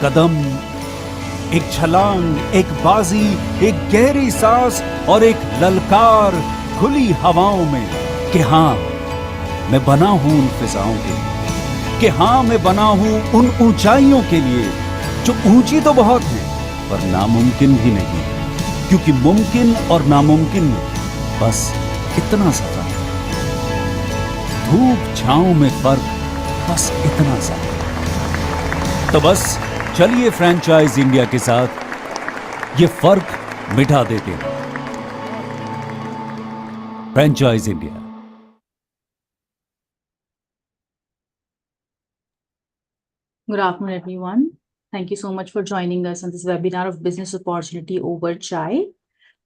कदम, एक छलांग, एक बाजी, एक गहरी सांस और एक ललकार खुली हवाओं में कि हाँ, मैं बना हूं उन फिजाओं के लिए, कि हाँ, मैं बना हूं उन ऊंचाइयों के लिए जो ऊंची तो बहुत है पर नामुमकिन भी नहीं, क्योंकि मुमकिन और नामुमकिन में बस इतना सा फर्क है। धूप छांव में फर्क, बस इतना सा। तो बस चलिए फ्रेंचाइज इंडिया के साथ ये फर्क मिटा देते हैं। Franchise India. Good afternoon, everyone. Thank you so much for joining us on this webinar of Business Opportunity Over Chai.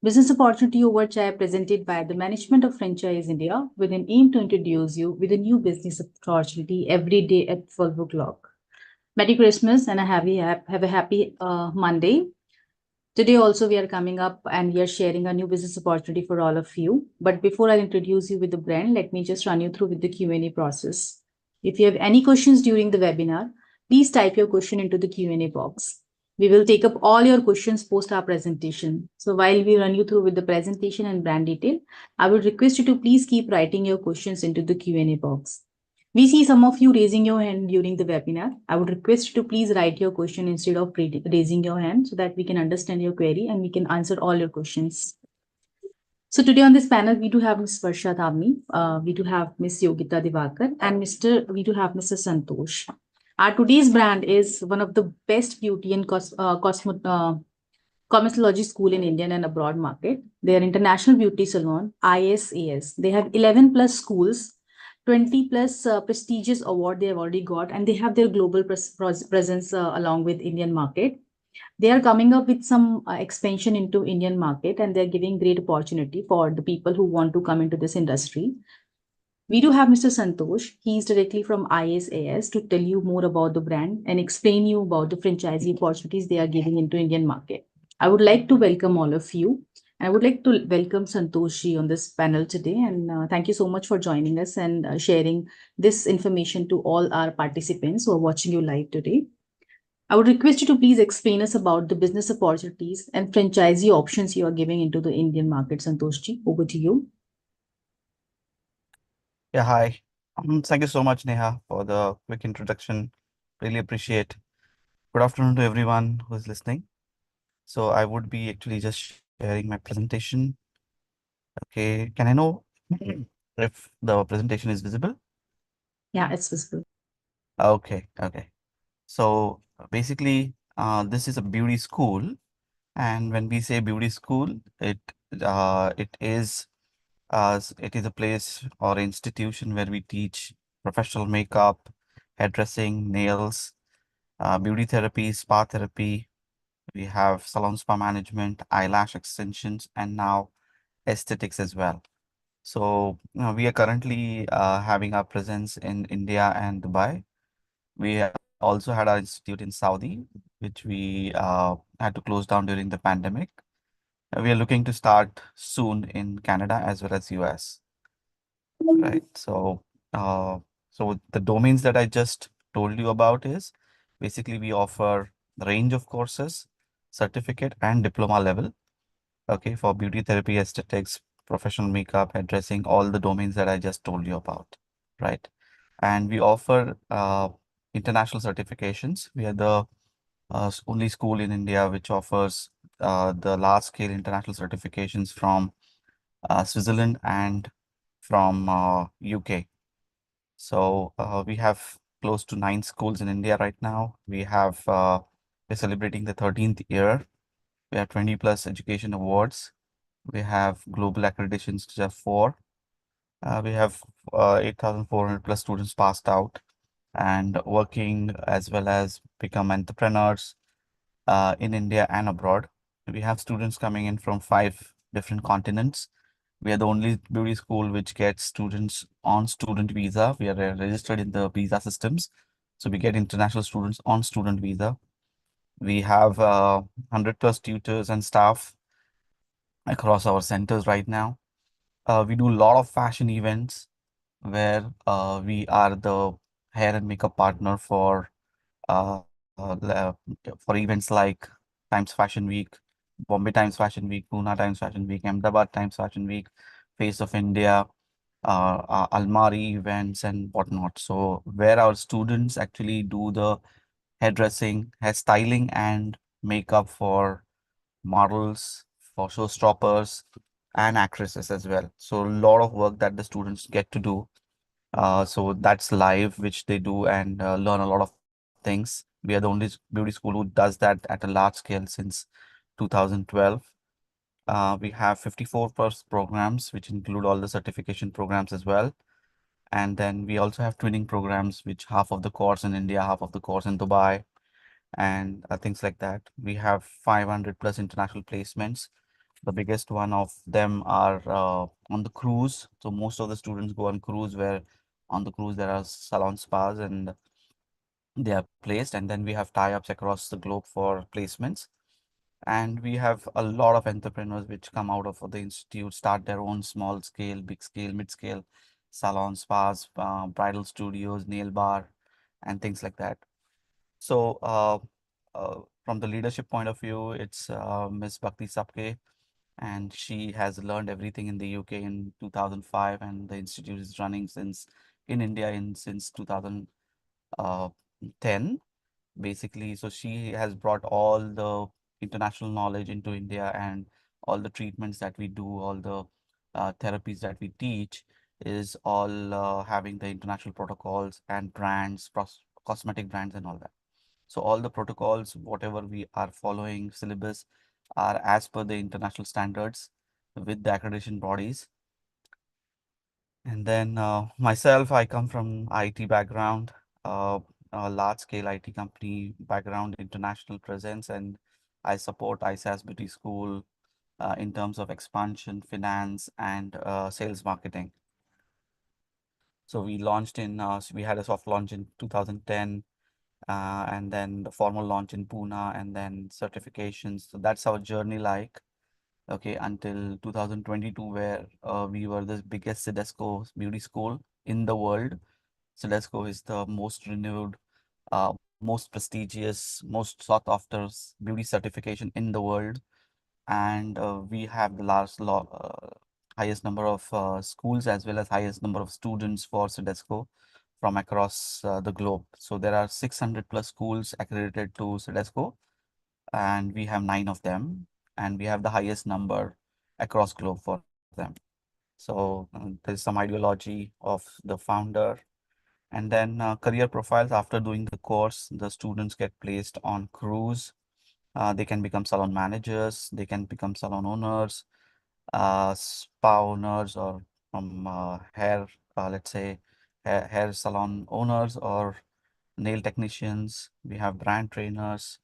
Business Opportunity Over Chai presented by the management of Franchise India with an aim to introduce you with a new business opportunity every day at 12 o'clock. Merry Christmas and have a happy Monday. Today also we are coming up and we are sharing a new business opportunity for all of you. But before I introduce you with the brand, let me just run you through with the Q&A process. If you have any questions during the webinar, please type your question into the Q&A box. We will take up all your questions post our presentation. So while we run you through with the presentation and brand detail, I would request you to please keep writing your questions into the Q&A box. We see some of you raising your hand during the webinar. I would request you to please write your question instead of raising your hand so that we can understand your query and we can answer all your questions. So today on this panel, we do have Ms. Varsha Dhamni, we do have Ms. Yogita Divakar, and we do have Mr. Santosh. Our today's brand is one of the best beauty and cosmetology school in Indian and abroad market. They are international beauty salon, ISAS. They have 11 plus schools, 20 plus prestigious award they have already got, and they have their global presence along with Indian market. They are coming up with some expansion into Indian market, and they're giving great opportunity for the people who want to come into this industry. We do have Mr. Santosh. He's directly from ISAS to tell you more about the brand and explain you about the franchisee opportunities they are giving into Indian market. I would like to welcome all of you. I would like to welcome Santoshi on this panel today. And thank you so much for joining us and sharing this information to all our participants who are watching you live today. I would request you to please explain us about the business opportunities and franchisee options you are giving into the Indian market. Santoshji, over to you. Yeah, hi. Thank you so much, Neha, for the quick introduction. Really appreciate. Good afternoon to everyone who is listening. So I would be actually just sharing my presentation. Okay, can I know if the presentation is visible? Yeah, it's visible. Okay. So basically, this is a beauty school, and when we say beauty school, it is a place or institution where we teach professional makeup, hairdressing, nails, beauty therapy, spa therapy. We have salon spa management, eyelash extensions, and now aesthetics as well. So we are currently having our presence in India and Dubai. We also had our institute in Saudi, which we had to close down during the pandemic. We are looking to start soon in Canada as well as US. Right. Uh, so the domains that I just told you about is basically we offer a range of courses, certificate and diploma level. Okay, for beauty therapy, aesthetics, professional makeup, hairdressing, all the domains that I just told you about. Right. And we offer international certifications. We are the only school in India which offers the large scale international certifications from Switzerland and from UK. So we have close to 9 schools in India right now. We're celebrating the 13th year. We have 20 plus education awards. We have global accreditations, which are 4. We have 8,400 plus students passed out and working as well as become entrepreneurs in India and abroad. We have students coming in from 5 different continents. We are the only beauty school which gets students on student visa. We are registered in the visa systems. So we get international students on student visa. We have 100 plus tutors and staff across our centers right now. We do a lot of fashion events where we are the hair and makeup partner for for events like Times Fashion Week, Bombay Times Fashion Week, Pune Times Fashion Week, Ahmedabad Times Fashion Week, Face of India, Almari events and whatnot. So where our students actually do the hairdressing, hairstyling and makeup for models, for showstoppers and actresses as well. So a lot of work that the students get to do. So that's live, which they do and learn a lot of things. We are the only beauty school who does that at a large scale since 2012. We have 54 plus programs, which include all the certification programs as well. And then we also have twinning programs, which half of the course in India, half of the course in Dubai, and things like that. We have 500 plus international placements. The biggest one of them are on the cruise. So most of the students go on cruise where on the cruise there are salon spas and they are placed. And then we have tie-ups across the globe for placements. And we have a lot of entrepreneurs which come out of the institute, start their own small scale, big scale, mid scale salon spas, bridal studios, nail bar, and things like that. So, from the leadership point of view, it's Miss Bhakti Sapke, and she has learned everything in the UK in 2005, and the institute is running since in India in since 2010, basically. So she has brought all the international knowledge into India and all the treatments that we do, all the therapies that we teach is all having the international protocols and brands, cosmetic brands and all that. So all the protocols, whatever we are following syllabus are as per the international standards with the accreditation bodies. And then myself, I come from IT background, uh, a large scale IT company background, international presence, and I support ISAS Beauty School in terms of expansion, finance, and sales marketing. So we launched we had a soft launch in 2010, and then the formal launch in Pune, and then certifications. So that's our journey like, okay, until 2022, where we were the biggest CIDESCO beauty school in the world. CIDESCO is the most renewed, most prestigious, most sought after beauty certification in the world. And we have the highest number of schools as well as highest number of students for CIDESCO from across the globe. So there are 600 plus schools accredited to CIDESCO, and we have 9 of them, and we have the highest number across globe for them. So there's some ideology of the founder, and then career profiles. After doing the course, the students get placed on cruise. They can become salon managers, they can become salon owners, spa owners, or from hair, let's say hair salon owners or nail technicians. We have brand trainers,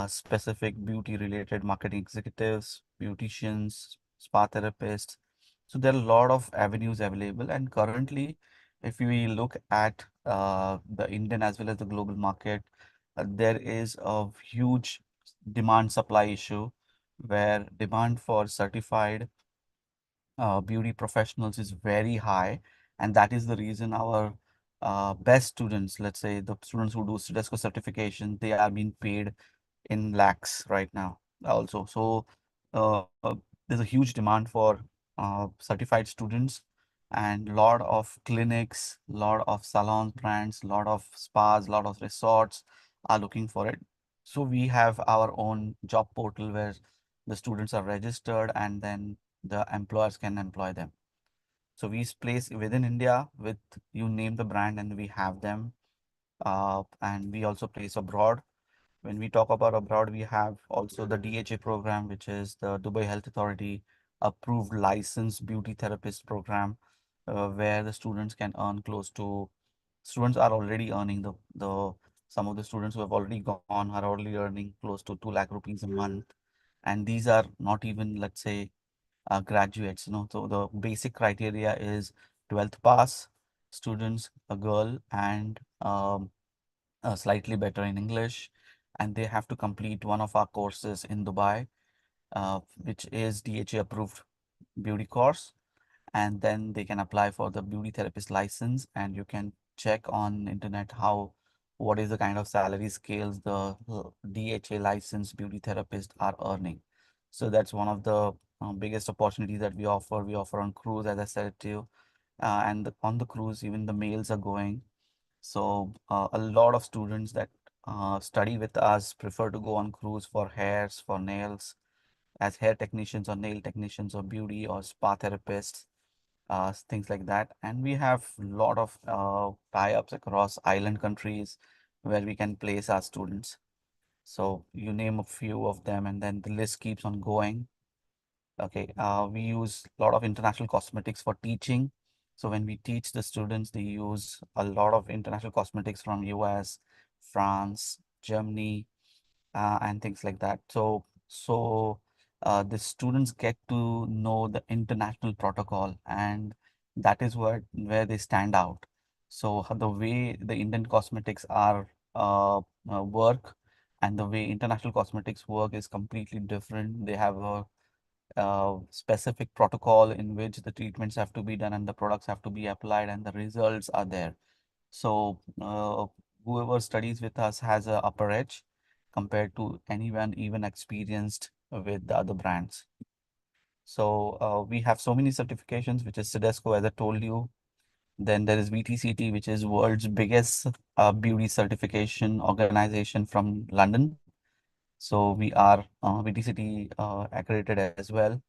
specific beauty related marketing executives, beauticians, spa therapists. So there are a lot of avenues available. And currently, if we look at the Indian as well as the global market, there is a huge demand supply issue where demand for certified beauty professionals is very high. And that is the reason our best students, let's say the students who do CIDESCO certification, they are being paid in lakhs right now also. So there's a huge demand for certified students, and lot of clinics, lot of salons, brands, lot of spas, lot of resorts are looking for it. So we have our own job portal where the students are registered and then the employers can employ them. So we place within India with, you name the brand, and we have them. And we also place abroad. When we talk about abroad, we have also the DHA program, which is the Dubai Health Authority approved licensed beauty therapist program, where the students can earn close to, students are already earning some of the students who have already gone are already earning close to 2 lakh rupees a month. And these are not even, let's say, graduates, So the basic criteria is 12th pass students, a girl, and slightly better in English, and they have to complete one of our courses in Dubai, which is DHA approved beauty course, and then they can apply for the beauty therapist license. And you can check on internet how what is the kind of salary scales the DHA licensed beauty therapists are earning. So that's one of the biggest opportunities that we offer. We offer on cruise, as I said to you, and on the cruise, even the males are going. So a lot of students that study with us prefer to go on cruise for hairs, for nails, as hair technicians or nail technicians or beauty or spa therapists, things like that. And we have a lot of tie-ups across island countries where we can place our students. So you name a few of them, and then the list keeps on going. Okay, we use a lot of international cosmetics for teaching. So when we teach the students, they use a lot of international cosmetics from US, France, Germany, and things like that. So the students get to know the international protocol, and that is where they stand out. So the way the Indian cosmetics are work and the way international cosmetics work is completely different. They have a specific protocol in which the treatments have to be done and the products have to be applied and the results are there. So whoever studies with us has a upper edge compared to anyone even experienced with the other brands. So we have so many certifications, which is CIDESCO, as I told you. Then there is VTCT, which is world's biggest beauty certification organization from London. So we are VTCT accredited as well,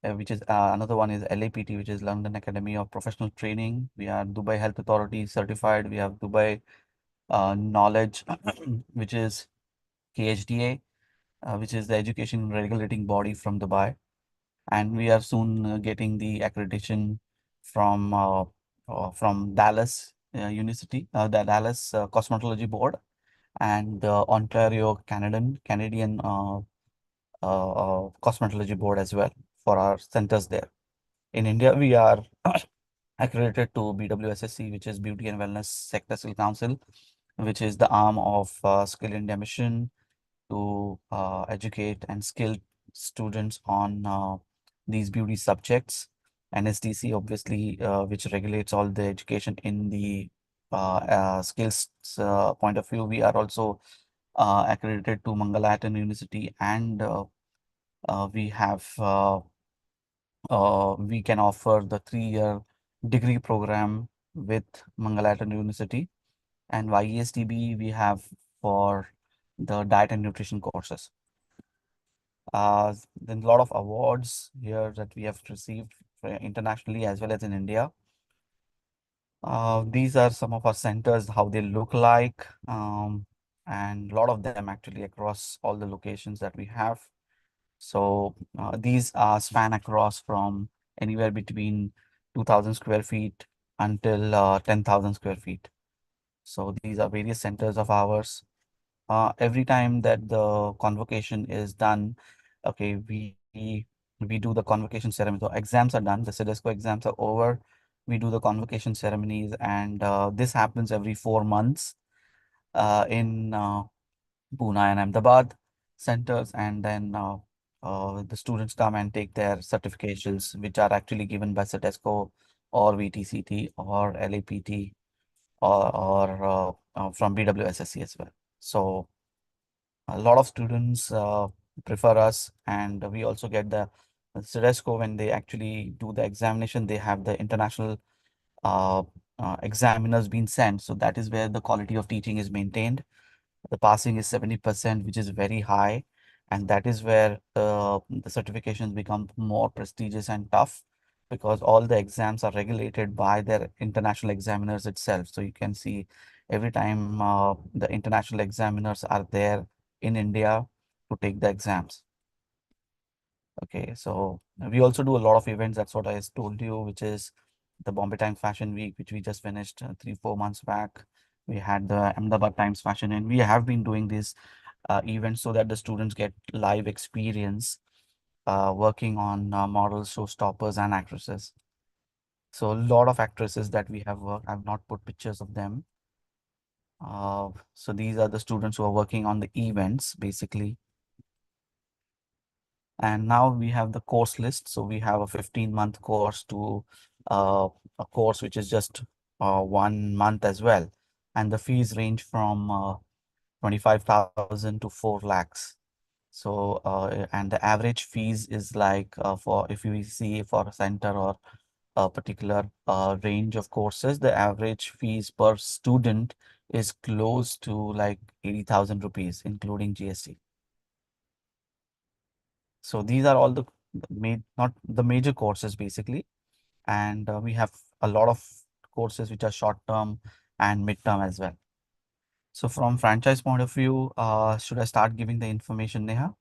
which is another one is LAPT, which is London Academy of Professional Training. We are Dubai Health Authority certified. We have Dubai Knowledge, which is KHDA, which is the education regulating body from Dubai. And we are soon getting the accreditation from Dallas University, the Dallas Cosmetology Board, and the Ontario Canadian Cosmetology Board as well for our centers there. In India, we are accredited to BWSSC, which is Beauty and Wellness Sector Council, which is the arm of Skill India Mission to educate and skill students on these beauty subjects. NSDC, obviously, which regulates all the education in the skills point of view. We are also accredited to Mangalatan University, and we can offer the 3-year degree program with Mangalatan University, and YESTB we have for the diet and nutrition courses. Then a lot of awards here that we have received internationally as well as in India. These are some of our centers, how they look like, and a lot of them actually across all the locations that we have. So these are span across from anywhere between 2,000 square feet until 10,000 square feet. So these are various centers of ours. Every time that the convocation is done, okay, we do the convocation ceremony. So exams are done, the CIDESCO exams are over. We do the convocation ceremonies, and this happens every 4 months in Pune and Ahmedabad centers, and then the students come and take their certifications, which are actually given by CIDESCO or VTCT or LAPT or from BWSSC as well. So a lot of students prefer us, and we also get the CIDESCO when they actually do the examination. They have the international uh, examiners being sent. So that is where the quality of teaching is maintained. The passing is 70%, which is very high. And that is where the certifications become more prestigious and tough because all the exams are regulated by their international examiners itself. So you can see every time the international examiners are there in India to take the exams. Okay, so we also do a lot of events. That's what I told you, which is the Bombay Times Fashion Week, which we just finished 3-4 months back. We had the Ahmedabad Times Fashion, and we have been doing these events so that the students get live experience working on models, showstoppers, and actresses. So a lot of actresses that we have worked. I've not put pictures of them. So these are the students who are working on the events, basically. And now we have the course list. So we have a 15-month course to a course which is just 1 month as well. and the fees range from 25,000 to 4 lakhs. So, and the average fees is like for if you see for a center or a particular range of courses, the average fees per student is close to like 80,000 rupees, including GST. So these are all the not the major courses basically, and we have a lot of courses which are short term and mid term as well. So from franchise point of view, should I start giving the information, Neha?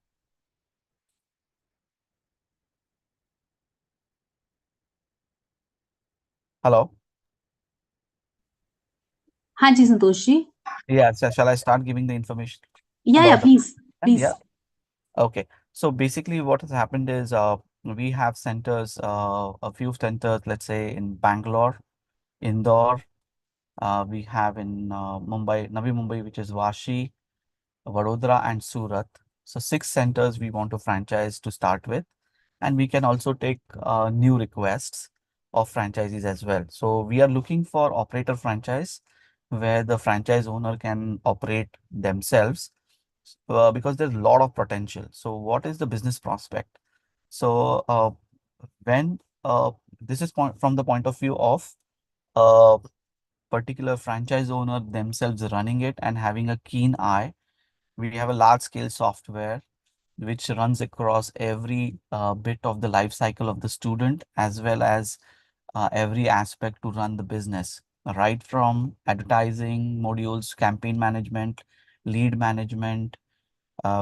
Hello. हाँ जी Santosh ji. Yeah, so shall I start giving the information Yeah, about the please, plan? Yeah. please. Okay. So basically what has happened is we have centers, a few centers, let's say in Bangalore, Indore, we have in Mumbai, Navi Mumbai, which is Vashi, Vadodara and Surat. So 6 centers we want to franchise to start with. And we can also take new requests of franchisees as well. So we are looking for operator franchise where the franchise owner can operate themselves because there's a lot of potential. So what is the business prospect? So when this is from the point of view of a particular franchise owner themselves running it and having a keen eye, we have a large scale software which runs across every bit of the life cycle of the student as well as every aspect to run the business, right from advertising modules, campaign management, lead management.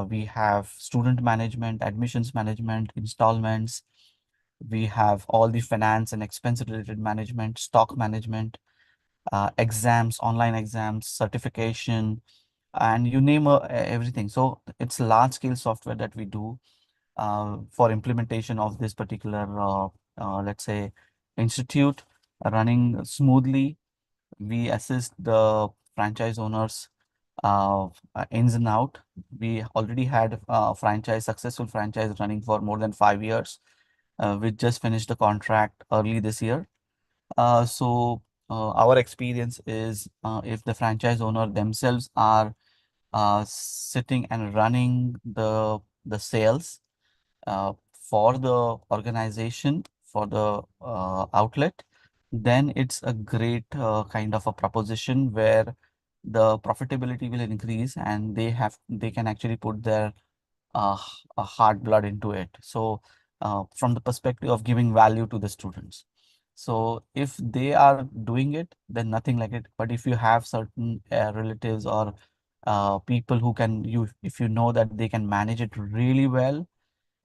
We have student management, admissions management, installments. We have all the finance and expense related management, stock management, exams, online exams, certification, and you name everything. So it's large scale software that we do for implementation of this particular, let's say, institute running smoothly. We assist the franchise owners ins and out. We already had successful franchise running for more than 5 years. We just finished the contract early this year. Our experience is if the franchise owner themselves are sitting and running the sales for the organization, for the outlet, then it's a great kind of a proposition where the profitability will increase and they can actually put their a hard blood into it. So from the perspective of giving value to the students. So if they are doing it, then nothing like it. But if you have certain relatives or people who can if you know that they can manage it really well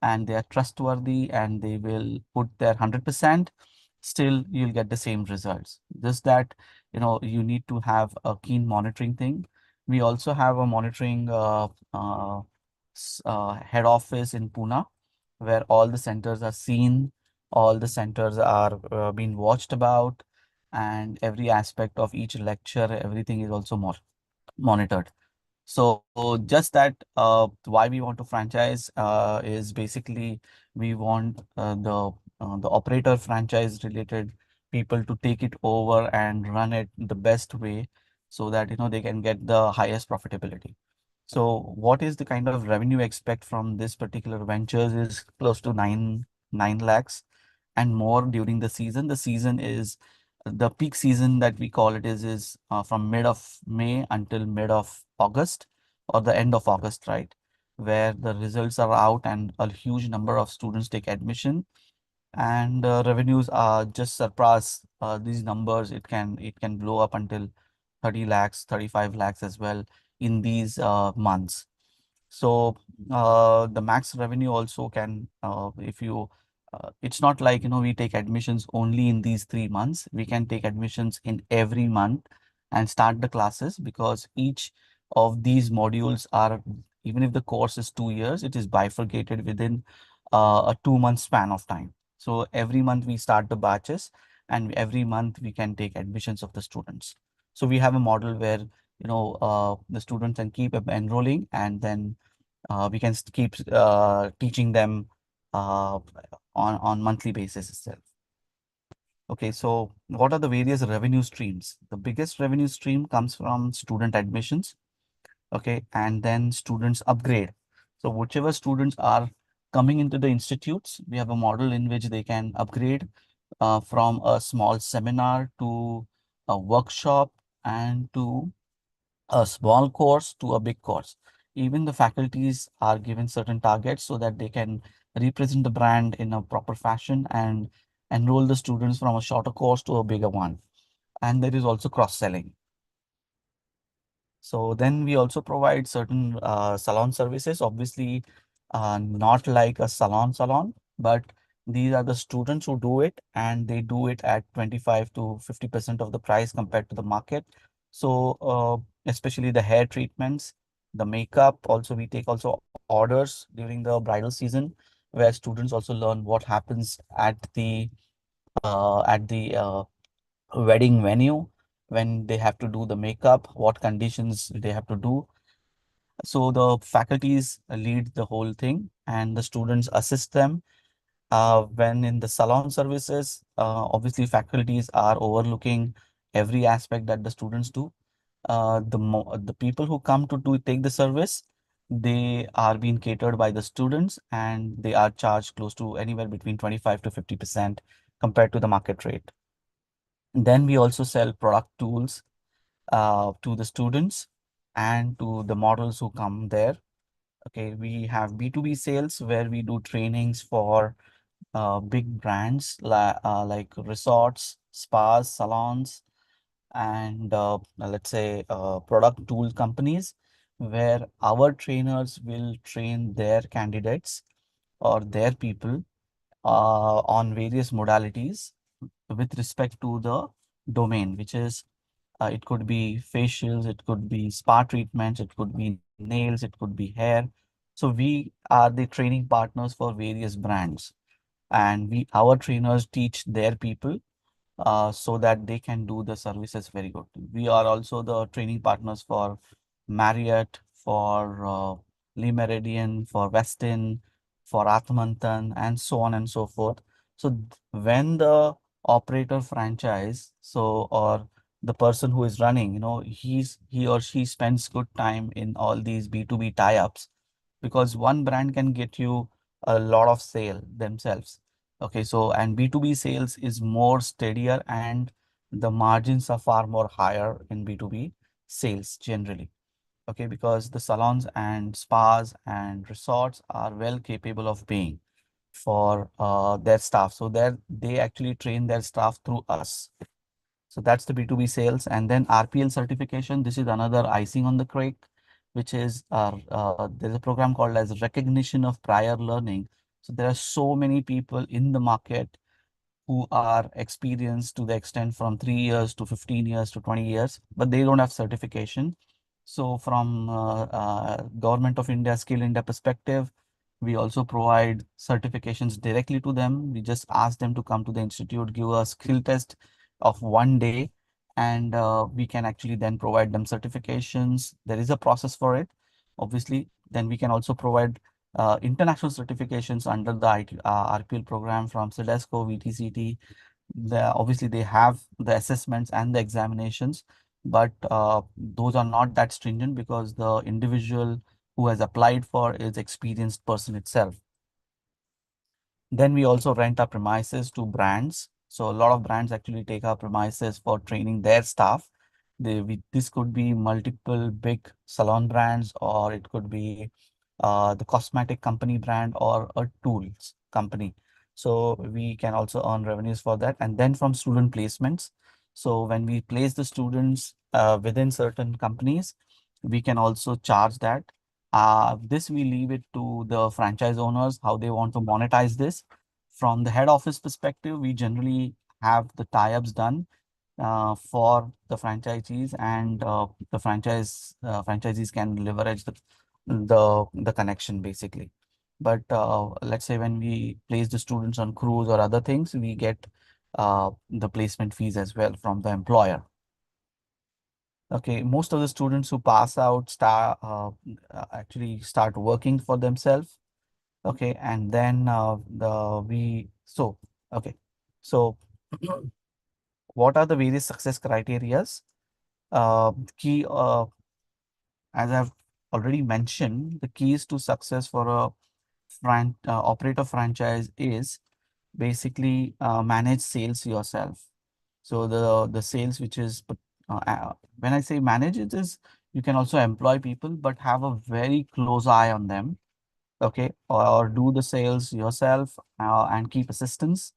and they are trustworthy and they will put their 100%, still you'll get the same results. Just that, you need to have a keen monitoring thing. We also have a monitoring head office in Pune where all the centers are seen, all the centers are being watched about, and every aspect of each lecture, everything is also monitored. So just that why we want to franchise is basically we want the operator franchise related people to take it over and run it the best way so that they can get the highest profitability. So what is the kind of revenue expect from this particular ventures is close to 9 lakhs and more during the season. The season is the peak season that we call it is from mid of May until mid of August or the end of August, right? Where the results are out and a huge number of students take admission and revenues are just surpass these numbers. It can blow up until 30 lakhs, 35 lakhs as well in these months. So the max revenue also can, if you, it's not like, we take admissions only in these 3 months. We can take admissions in every month and start the classes because each of these modules are, even if the course is 2 years, it is bifurcated within a 2 month span of time. So every month we start the batches and every month we can take admissions of the students. So we have a model where, the students can keep enrolling and then we can keep teaching them uh, on monthly basis itself. Okay, so what are the various revenue streams? The biggest revenue stream comes from student admissions, okay, and then students upgrade. So whichever students are coming into the institutes, we have a model in which they can upgrade from a small seminar to a workshop and to a small course to a big course. Even the faculties are given certain targets so that they can represent the brand in a proper fashion and enroll the students from a shorter course to a bigger one. And there is also cross-selling. So then we also provide certain salon services, obviously not like a salon, but these are the students who do it and they do it at 25 to 50% of the price compared to the market. So especially the hair treatments, the makeup, also we take also orders during the bridal season where students also learn what happens at the wedding venue when they have to do the makeup, what conditions they have to do. So the faculties lead the whole thing and the students assist them. When in the salon services, obviously faculties are overlooking every aspect that the students do. The people who come to take the service, they are being catered by the students and they are charged close to anywhere between 25 to 50% compared to the market rate. Then we also sell product tools to the students and to the models who come there. Okay, we have B2B sales where we do trainings for big brands like resorts, spas, salons, and let's say product tool companies where our trainers will train their candidates or their people on various modalities with respect to the domain, which is it could be facials, it could be spa treatments, it could be nails, it could be hair. So we are the training partners for various brands, and our trainers teach their people so that they can do the services very good. We are also the training partners for Marriott, for Lee Meridian, for Westin, for Atmantan, and so on and so forth. So when the operator franchise, so or the person who is running, he or she spends good time in all these B2B tie-ups because one brand can get you a lot of sale themselves. Okay, so and B2B sales is more steadier and the margins are far more higher in B2B sales generally. Okay, because the salons and spas and resorts are well capable of paying for their staff. So they actually train their staff through us. So that's the B2B sales. And then RPL certification, this is another icing on the cake, which is there's a program called as recognition of prior learning. So there are so many people in the market who are experienced to the extent from 3 years to 15 years to 20 years, but they don't have certification. So from Government of India Skill India perspective, we also provide certifications directly to them. We just ask them to come to the institute, give a skill test of 1 day, and we can actually then provide them certifications. There is a process for it. Obviously, then we can also provide international certifications under the RPL program from CIDESCO, VTCT. Obviously, they have the assessments and the examinations, but those are not that stringent because the individual who has applied for is experienced person itself. Then we also rent our premises to brands. So a lot of brands actually take our premises for training their staff. This could be multiple big salon brands, or it could be the cosmetic company brand or a tools company. So we can also earn revenues for that. And then from student placements. So when we place the students within certain companies, we can also charge that. This we leave it to the franchise owners, how they want to monetize this. From the head office perspective, we generally have the tie-ups done for the franchisees, and the franchisees can leverage the connection basically. But let's say when we place the students on cruise or other things, we get the placement fees as well from the employer. Okay, most of the students who pass out actually start working for themselves. Okay, and then okay, so what are the various success criterias? Key, as I've already mentioned, the keys to success for a operator franchise is basically manage sales yourself. So the sales which is when I say manage, it is you can also employ people, but have a very close eye on them. Okay, or do the sales yourself and keep assistants,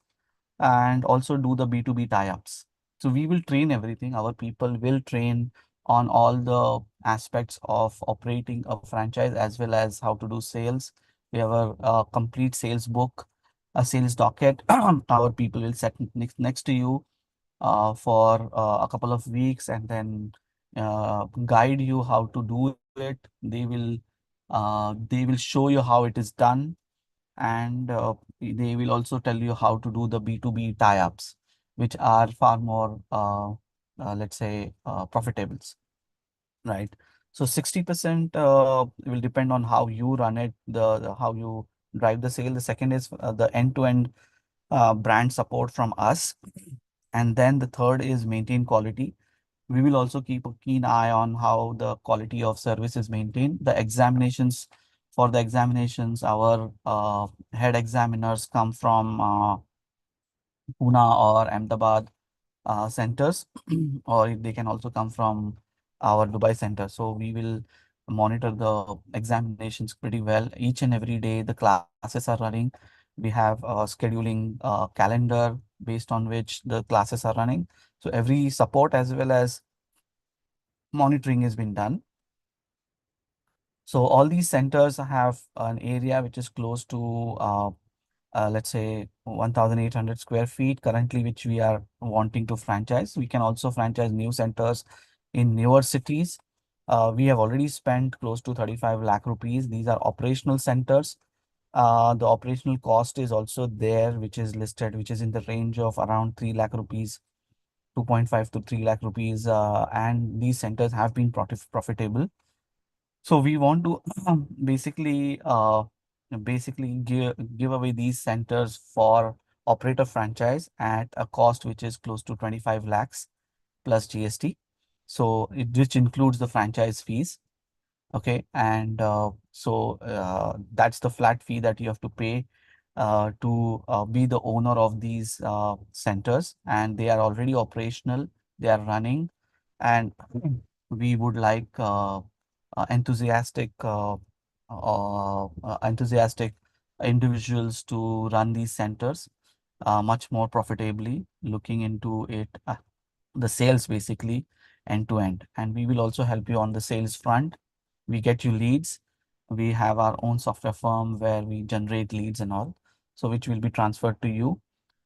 and also do the B2B tie-ups. So we will train everything. Our people will train on all the aspects of operating a franchise as well as how to do sales. We have a complete sales book, a sales docket. Our people will sit next to you for a couple of weeks and then guide you how to do it. They will show you how it is done, and they will also tell you how to do the B2B tie-ups, which are far more, let's say, profitable, right? So 60% will depend on how you run it, how you drive the sale. The second is the end-to-end brand support from us. And then the third is maintain quality. We will also keep a keen eye on how the quality of service is maintained. For the examinations, our head examiners come from Pune or Ahmedabad centers, or they can also come from our Dubai center. So we will monitor the examinations pretty well. Each and every day, the classes are running. We have a scheduling calendar based on which the classes are running. So every support as well as monitoring has been done. So all these centers have an area which is close to, let's say, 1,800 square feet currently, which we are wanting to franchise. We can also franchise new centers in newer cities. We have already spent close to 35 lakh rupees. These are operational centers. The operational cost is also there, which is listed, which is in the range of around 3 lakh rupees, 2.5 to 3 lakh rupees. And these centers have been profitable. So we want to basically give away these centers for operator franchise at a cost which is close to 25 lakhs plus GST. So which includes the franchise fees. Okay, and that's the flat fee that you have to pay to be the owner of these centers, and they are already operational. They are running, and we would like enthusiastic individuals to run these centers much more profitably, looking into it, the sales basically end to end. And we will also help you on the sales front. We get you leads. We have our own software firm where we generate leads and all, so which will be transferred to you.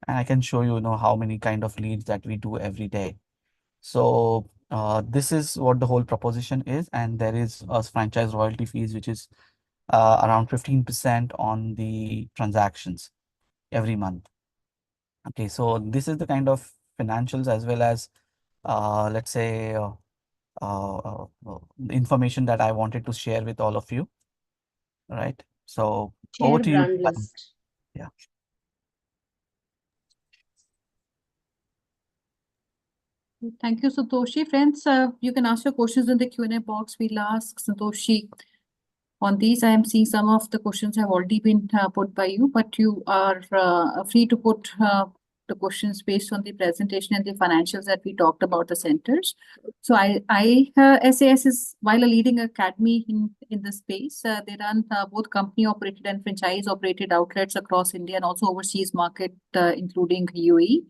And I can show you, how many kind of leads that we do every day. So this is what the whole proposition is, and there is a franchise royalty fees, which is around 15% on the transactions every month. Okay, so this is the kind of financials as well as, let's say, the information that I wanted to share with all of you, right? So over Share to you. brand list. Yeah. Thank you, Santoshi. Friends, you can ask your questions in the Q&A box. We'll ask Santoshi on these. I am seeing some of the questions have already been put by you, but you are free to put the questions based on the presentation and the financials that we talked about the centers. So ISAS is, while a leading academy in the space, they run both company operated and franchise operated outlets across India and also overseas market, including UAE.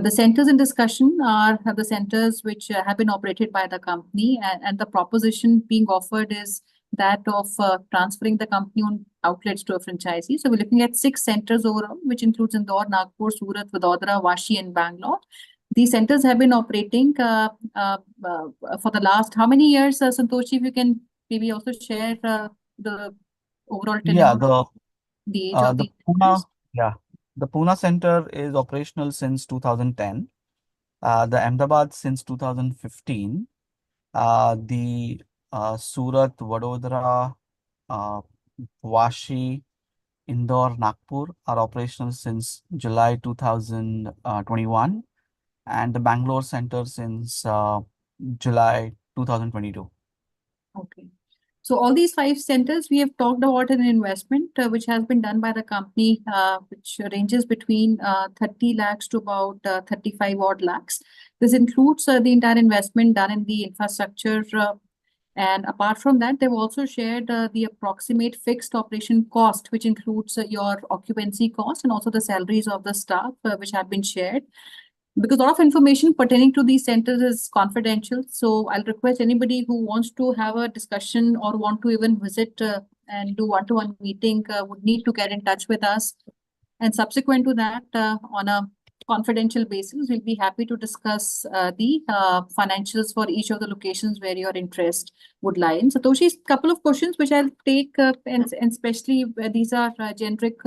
The centers in discussion are the centers which have been operated by the company, and the proposition being offered is that of transferring the company-owned outlets to a franchisee. So we're looking at 6 centers overall, which includes Indore, Nagpur, Surat, Vadodara, Vashi, and Bangalore. These centers have been operating for the last how many years, Santoshi? If you can maybe also share the overall Yeah, tenure, the age of the these Pune, centers. yeah, the Pune center is operational since 2010. The Ahmedabad since 2015. The Surat, Vadodara, uh, Vashi, Indore, Nagpur are operational since July 2021. and the Bangalore center since July 2022. Okay. So all these 5 centers, we have talked about an investment which has been done by the company, which ranges between 30 lakhs to about 35 odd lakhs. This includes the entire investment done in the infrastructure. And apart from that, they've also shared the approximate fixed operation cost, which includes your occupancy cost and also the salaries of the staff, which have been shared. Because a lot of information pertaining to these centers is confidential. So I'll request anybody who wants to have a discussion or want to even visit and do one-to-one meeting would need to get in touch with us. And subsequent to that, on a confidential basis, we'll be happy to discuss the financials for each of the locations where your interest would lie in. Satoshi's couple of questions which I'll take, and especially where these are generic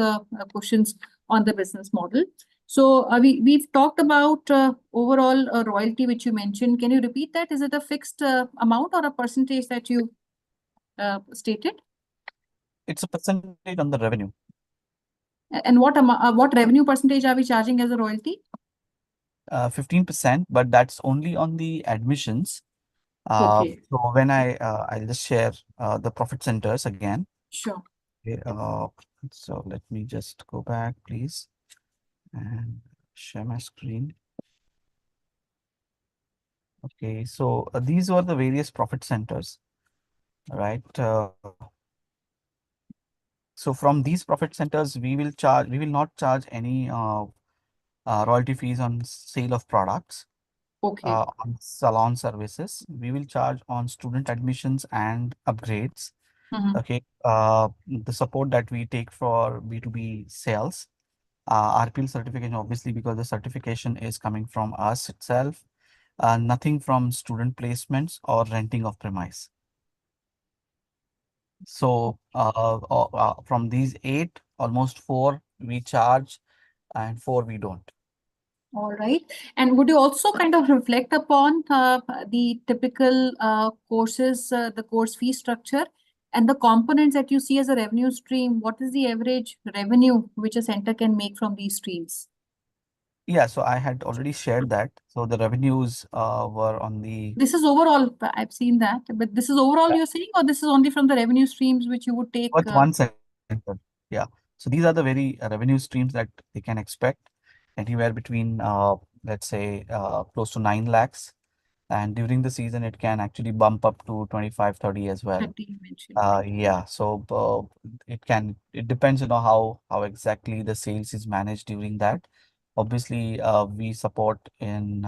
questions on the business model. So we've talked about overall royalty, which you mentioned. Can you repeat that? Is it a fixed amount or a percentage that you stated? It's a percentage on the revenue. And what revenue percentage are we charging as a royalty? 15%, but that's only on the admissions. Okay. So when I'll just share the profit centers again. Sure. Okay, so let me just go back, please, and share my screen. Okay, so these were the various profit centers, right? So from these profit centers, we will not charge any royalty fees on sale of products. Okay. On salon services. We will charge on student admissions and upgrades. Mhm. Okay. The support that we take for B2B sales, RPL certification, obviously, because the certification is coming from us itself. Nothing from student placements or renting of premise. So from these 8, almost 4 we charge and 4 we don't. All right. And would you also kind of reflect upon the typical courses, the course fee structure, and the components that you see as a revenue stream? What is the average revenue which a center can make from these streams? Yeah, so I had already shared that. So the revenues were on the This is overall, I've seen that, but this is overall you're saying, or this is only from the revenue streams which you would take? what's one center. Yeah. So these are the very revenue streams that they can expect anywhere between let's say close to 9 lakhs. And during the season, it can actually bump up to 25, 30 as well. 30 you mentioned. Yeah, so it depends, how exactly the sales is managed during that. Obviously, we support in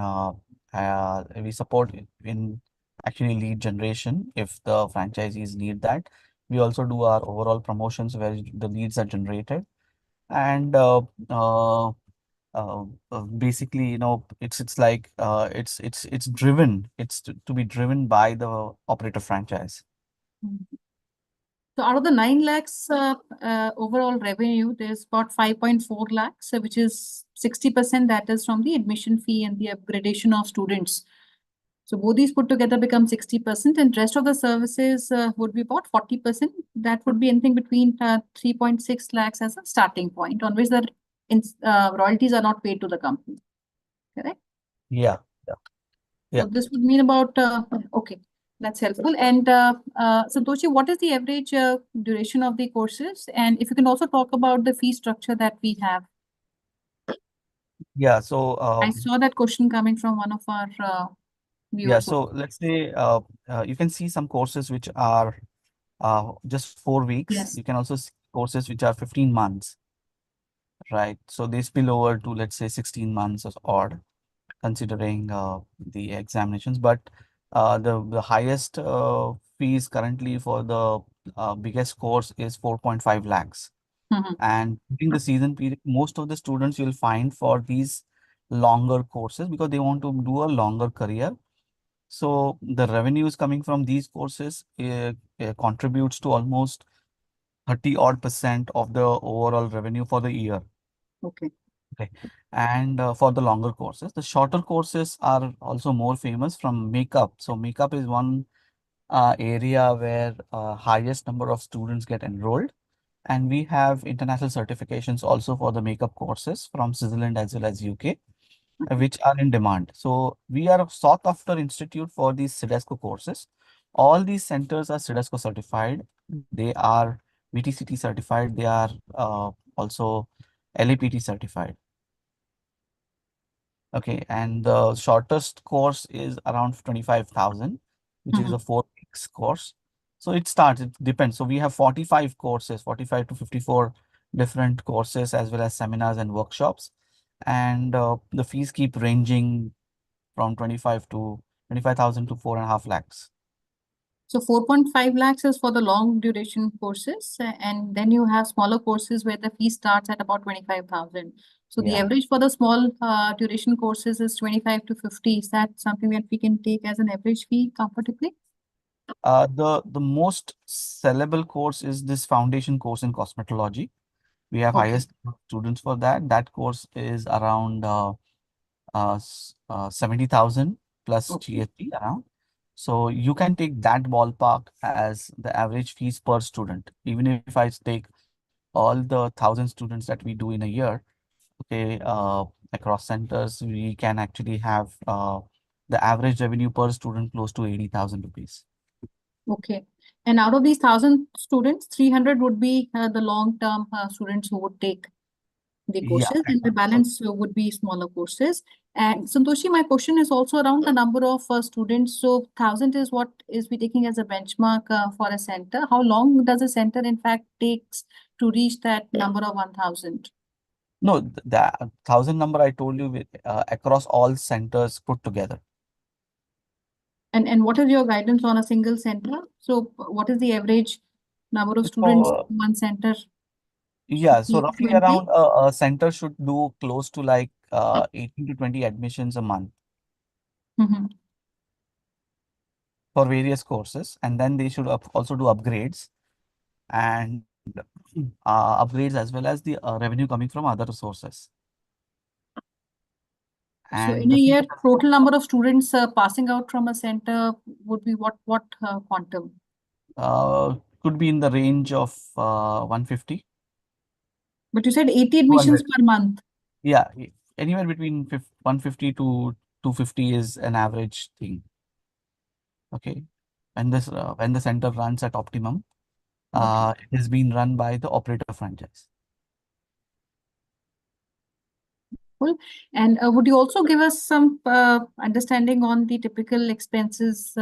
actually lead generation if the franchisees need that. We also do our overall promotions where the leads are generated, and basically, it's like it's driven. It's to be driven by the operator franchise. Mhm. So out of the 9 lakhs overall revenue, there's about 5.4 lakhs, which is 60% that is from the admission fee and the upgradation of students. So both these put together become 60%, and rest of the services would be about 40%. That would be anything between 3.6 lakhs as a starting point, on which the royalties are not paid to the company. Correct? Yeah. Yeah. So this would mean about, okay, that's helpful. And Santoshi, what is the average duration of the courses? And if you can also talk about the fee structure that we have. Yeah. So I saw that question coming from one of our yeah. viewers. So let's say you can see some courses which are just 4 weeks. Yes. You can also see courses which are 15 months, right? So they spill over to, let's say, 16 months or odd, considering the examinations. But the highest fees currently for the biggest course is 4.5 lakhs. Mhm. And during the season period, most of the students you'll find for these longer courses because they want to do a longer career. So the revenues coming from these courses contributes to almost 30 odd% of the overall revenue for the year. Okay. Okay. And for the longer courses, the shorter courses are also more famous from makeup. So makeup is one area where highest number of students get enrolled. And we have international certifications also for the makeup courses from Switzerland as well as UK. which are in demand. So we are a sought after institute for these CIDESCO courses. All these centers are CIDESCO certified. They are VTCT certified. They are also LAPT certified. Okay, and the shortest course is around 25,000, which is Mhm. a 4 weeks course. So it starts, it depends. So we have 45 courses, 45 to 54 different courses, as well as seminars and workshops. And the fees keep ranging from 25,000 to 4.5 lakhs. So 4.5 lakhs is for the long duration courses, and then you have smaller courses where the fee starts at about 25,000. So the Yeah. average for the small duration courses is 25 to 50. Is that something that we can take as an average fee comfortably? The most sellable course is this foundation course in cosmetology. We have Okay. highest students for that. That course is around 70,000 plus Okay. GST around. So you can take that ballpark as the average fees per student. Even if I take all the 1,000 students that we do in a year, okay, across centers, we can actually have the average revenue per student close to 80,000 rupees. Okay. And out of these 1,000 students, 300 would be the long-term students who would take the Yeah. courses, and the balance would be smaller courses. And Santoshi, my question is also around the number of students. So 1,000 is what is we taking as a benchmark for a center. How long does a center in fact takes to reach that number of 1,000? No, the 1,000 number I told you with, across all centers put together. And what is your guidance on a single center? So what is the average number of students So, in one center? yeah, so 15 to roughly 20? around a center should do close to like 18 to 20 admissions a month Mhm. for various courses, and then they should also do upgrades and upgrades as well as the revenue coming from other sources. So And in a the fee year, total number of students passing out from a center would be what quantum? could be in the range of 150, But you said 80 admissions 200. per month. Yeah, anywhere between 150 to 250 is an average thing. Okay, when the center runs at optimum, Okay. it is being run by the operator franchise. Cool. And would you also give us some understanding on the typical expenses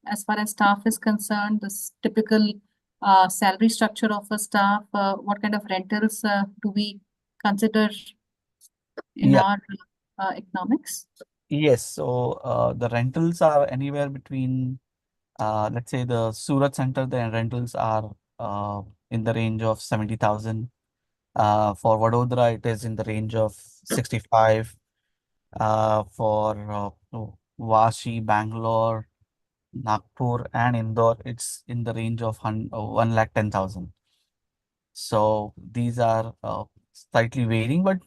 as far as staff is concerned, this typical salary structure of a staff? What kind of rentals do we consider in Yeah, our economics? yes. So the rentals are anywhere between, let's say the Surat center, the rentals are in the range of 70,000. For Vadodara, it is in the range of 65. For Vashi, Bangalore, Nagpur, and Indore, it's in the range of 1,10,000. So these are slightly varying, but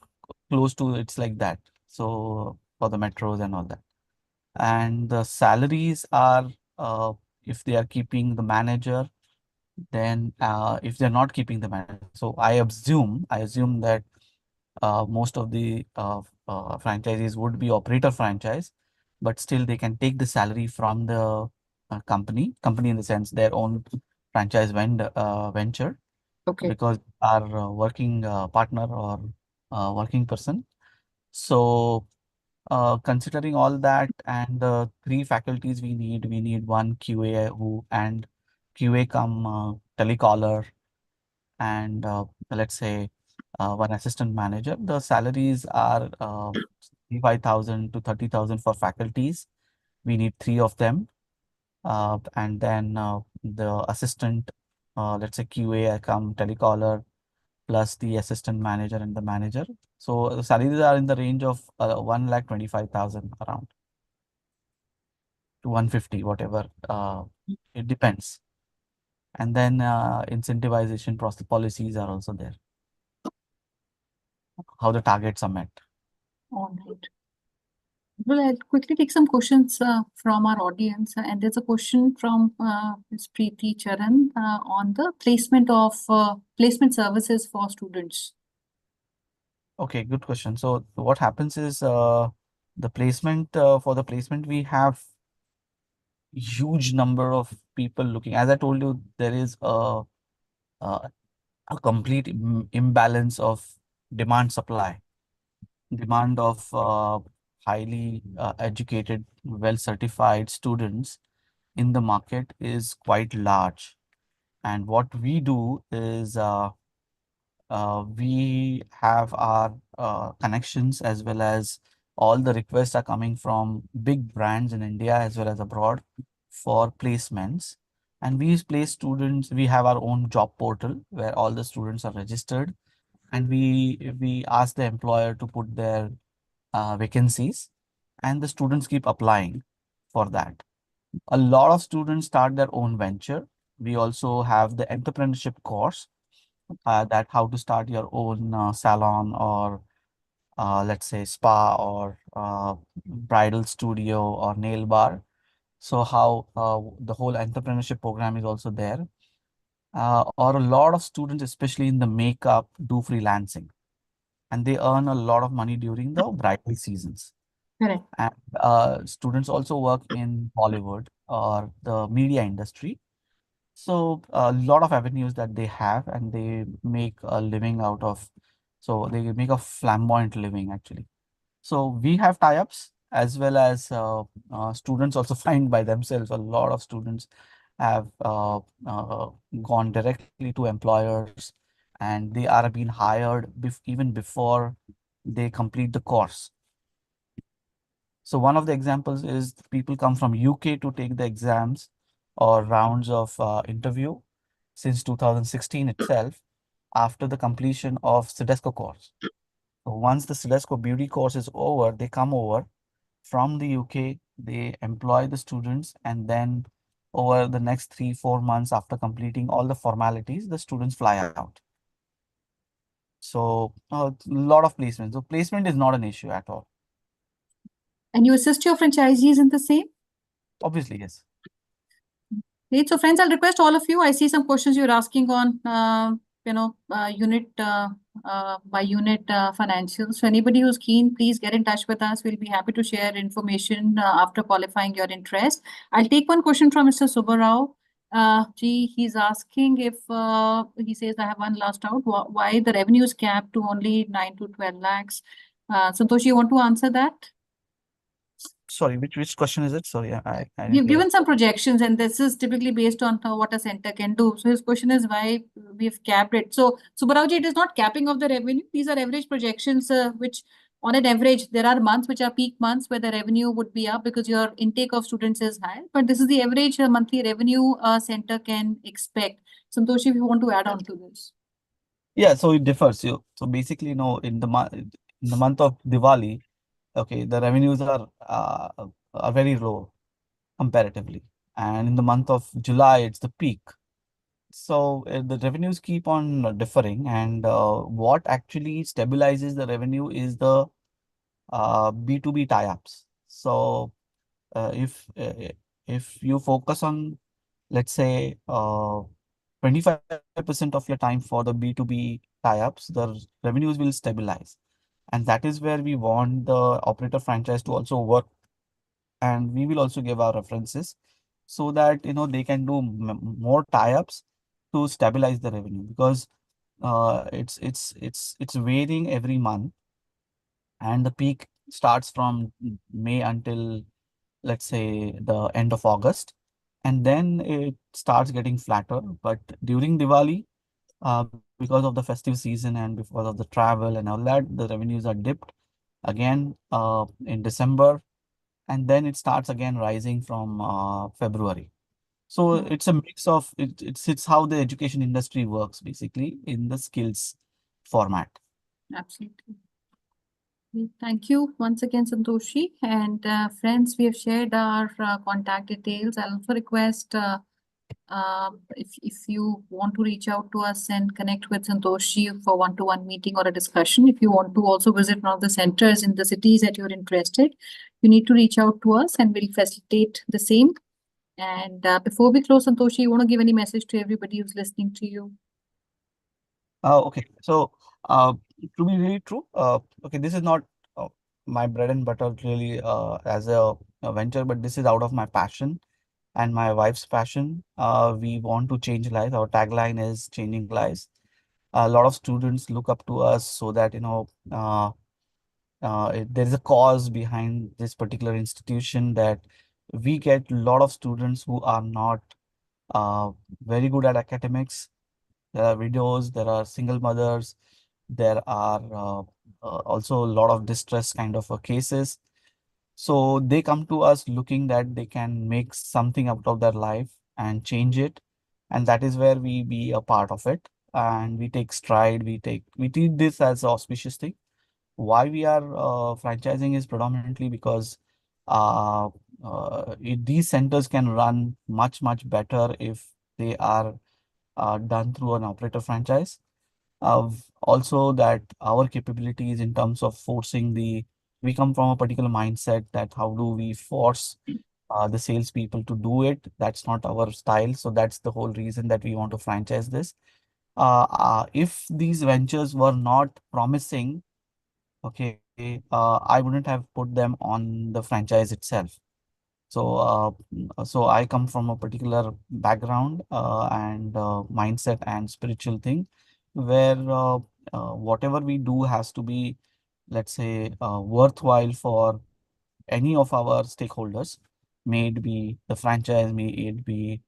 close to it's like that. So for the metros and all that. And the salaries are, if they are keeping the manager, then if they're not keeping the manager. So I assume that most of the franchises would be operator franchise, but still they can take the salary from the company in the sense their own franchise venture, Okay. because our working partner or working person. So considering all that and the three faculties we need one QA who and QA come telecaller and let's say one assistant manager. The salaries are 25,000 to 30,000 for faculties. We need three of them. And then the assistant, let's say QA come telecaller, plus the assistant manager and the manager. So the salaries are in the range of 1,25,000 around to 150, whatever. It depends. And then incentivization policies are also there. How the targets are met. All right. Well, I'll quickly take some questions from our audience. And there's a question from Ms. Preeti Charan on the placement of placement services for students. Okay, good question. So what happens is The placement, for the placement, we have huge number of people looking. As I told you, there is a, a complete imbalance of demand supply. Demand of highly educated, well certified students in the market is quite large. And what we do is we have our connections, as well as all the requests are coming from big brands in India as well as abroad for placements. And we place students, we have our own job portal where all the students are registered, and we ask the employer to put their vacancies, and the students keep applying for that. A lot of students start their own venture. We also have the entrepreneurship course, that how to start your own salon, or let's say spa, or bridal studio, or nail bar. So how the whole entrepreneurship program is also there. Or a lot of students, especially in the makeup, do freelancing, and they earn a lot of money during the bridal seasons. Correct. And students also work in Bollywood or the media industry. So a lot of avenues that they have, and they make a living out of. So they make a flamboyant living actually. So we have tie-ups, as well as students also find by themselves. A lot of students have gone directly to employers, and they are being hired even before they complete the course. So one of the examples is people come from UK to take the exams or rounds of interview since 2016 itself, after the completion of CIDESCO course. So once the CIDESCO beauty course is over, they come over from the UK, they employ the students, and then over the next 3-4 months after completing all the formalities, the students fly out. So a lot of placement. So placement is not an issue at all. And you assist your franchisees in the same? Obviously, yes. Great. So friends, I'll request all of you. I see some questions you're asking on, unit by unit financials. So anybody who's keen, please get in touch with us. We'll be happy to share information after qualifying your interest. I'll take one question from Mr. Subbarao. He's asking if he says, I have one last out. Why the revenue is capped to only 9 to 12 lakhs? Santosh, you want to answer that? Sorry, which question is it? Sorry, I didn't We've hear. given some projections, and this is typically based on what a center can do. So his question is why we've capped it. So Subbarao ji, it is not capping of the revenue. These are average projections, which on an average, there are months which are peak months where the revenue would be up because your intake of students is high. But this is the average monthly revenue center can expect. Santosh, if you want to add on to this. Yeah, so it differs. So basically, in the month of Diwali, okay, the revenues are very low comparatively, and in the month of July, it's the peak. So the revenues keep on differing, and what actually stabilizes the revenue is the B2B tie-ups. So if you focus on, let's say, 25% of your time for the B2B tie-ups, the revenues will stabilize. And that is where we want the operator franchise to also work. And we will also give our references so that, they can do more tie-ups to stabilize the revenue, because it's varying every month, and the peak starts from May until, let's say, the end of August, and then it starts getting flatter. But during Diwali, uh, because of the festive season and because of the travel and all that, the revenues are dipped again in December, and then it starts again rising from February. So it's a mix of it's how the education industry works, basically, in the skills format. Absolutely. Thank you once again, Santoshi. And friends, we have shared our contact details. I'll also request if you want to reach out to us and connect with Santoshi for one-to-one meeting or a discussion. If you want to also visit one of the centers in the cities that you're interested, you need to reach out to us and we'll facilitate the same. And before we close, Santoshi, you want to give any message to everybody who's listening to you? Okay. So to be really true, okay, this is not my bread and butter really as a venture, but this is out of my passion and my wife's passion. We want to change lives. Our tagline is changing lives. A lot of students look up to us so that, there is a cause behind this particular institution, that we get a lot of students who are not uh, very good at academics. There are widows, there are single mothers, there are also a lot of distress kind of cases. So they come to us looking that they can make something out of their life and change it. And that is where we be a part of it. And we take stride, we treat this as an auspicious thing. Why we are franchising is predominantly because uh, these centers can run much, much better if they are done through an operator franchise. Also, that our capabilities in terms of we come from a particular mindset that how do we force the salespeople to do it? That's not our style. So that's the whole reason that we want to franchise this. If these ventures were not promising, okay, I wouldn't have put them on the franchise itself. So I come from a particular background and mindset and spiritual thing, where whatever we do has to be, let's say, worthwhile for any of our stakeholders. May it be the franchise, may it be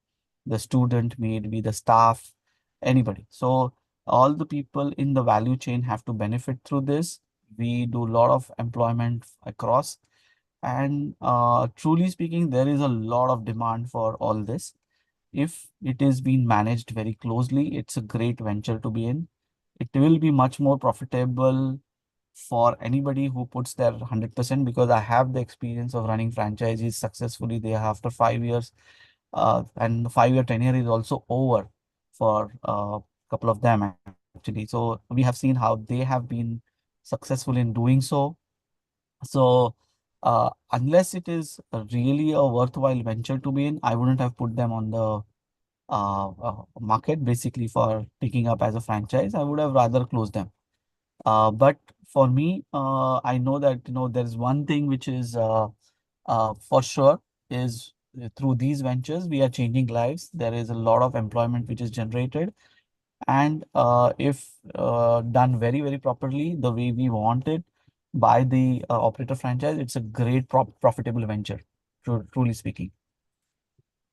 the student, may it be the staff, anybody. So all the people in the value chain have to benefit through this. We do a lot of employment across, and truly speaking, there is a lot of demand for all this. If it is being managed very closely, it's a great venture to be in. It will be much more profitable for anybody who puts their 100%, because I have the experience of running franchises successfully. They are after 5 years, and the 5-year tenure is also over for a couple of them actually. So we have seen how they have been successful in doing so. So unless it is really a worthwhile venture to be in, I wouldn't have put them on the market basically for picking up as a franchise. I would have rather closed them. But for me, I know that there is one thing which is for sure is through these ventures we are changing lives. There is a lot of employment which is generated, and if done very, very properly the way we want it by the operator franchise, it's a great profitable venture, truly speaking.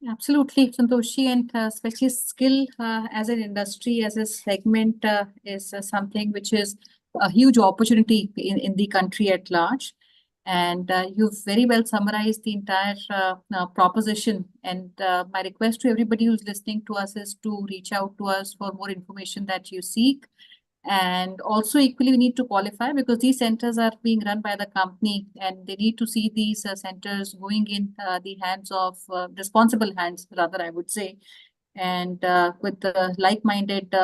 Absolutely, Santoshi, and especially skill as an industry, as a segment, is something which is a huge opportunity in the country at large. And you've very well summarized the entire proposition. And my request to everybody who's listening to us is to reach out to us for more information that you seek. And also equally, we need to qualify, because these centers are being run by the company, and they need to see these centers going in the hands of responsible hands, rather, I would say, and with the like-minded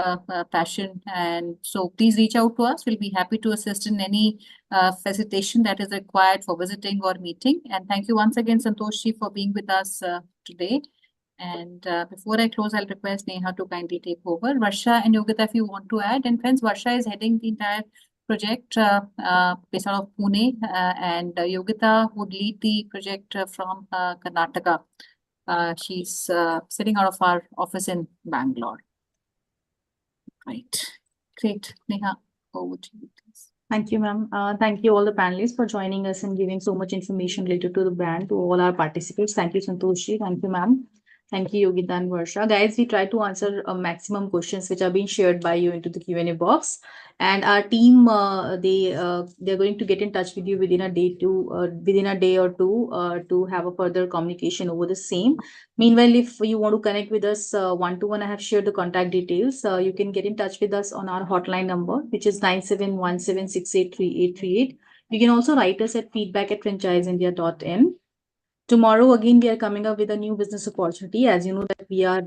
passion. And so please reach out to us. We'll be happy to assist in any facilitation that is required for visiting or meeting. And thank you once again, Santoshi, for being with us today. And before I close, I'll request Neha to kindly take over. Varsha and Yogita, if you want to add. And friends, Varsha is heading the entire project based out of Pune, and Yogita would lead the project from Karnataka. She's sitting out of our office in Bangalore. Right. Great. Neha, over to you, please. Thank you, ma'am. Thank you all the panelists for joining us and giving so much information related to the brand to all our participants. Thank you, Santoshi. Thank you, ma'am. Thank you, Yogita and Varsha. Guys, we try to answer a maximum questions which are being shared by you into the Q&A box. And our team, they're going to get in touch with you within a day or two to have a further communication over the same. Meanwhile, if you want to connect with us one-to-one, I have shared the contact details. You can get in touch with us on our hotline number, which is 9717683838. You can also write us at feedback@franchiseindia.in. Tomorrow, again, we are coming up with a new business opportunity. As you know that we are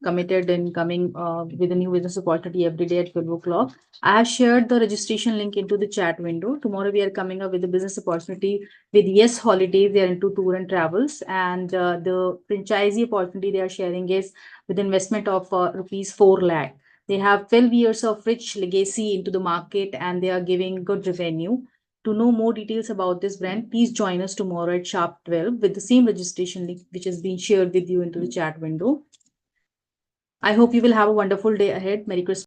committed in coming with a new business opportunity every day at 12 o'clock. I have shared the registration link into the chat window. Tomorrow, we are coming up with a business opportunity with Yes Holidays. They are into tour and travels. And the franchisee opportunity they are sharing is with investment of rupees 4 lakh. They have 12 years of rich legacy into the market, and they are giving good revenue. To know more details about this brand, please join us tomorrow at sharp 12 with the same registration link which has been shared with you into the chat window. I hope you will have a wonderful day ahead. Merry Christmas.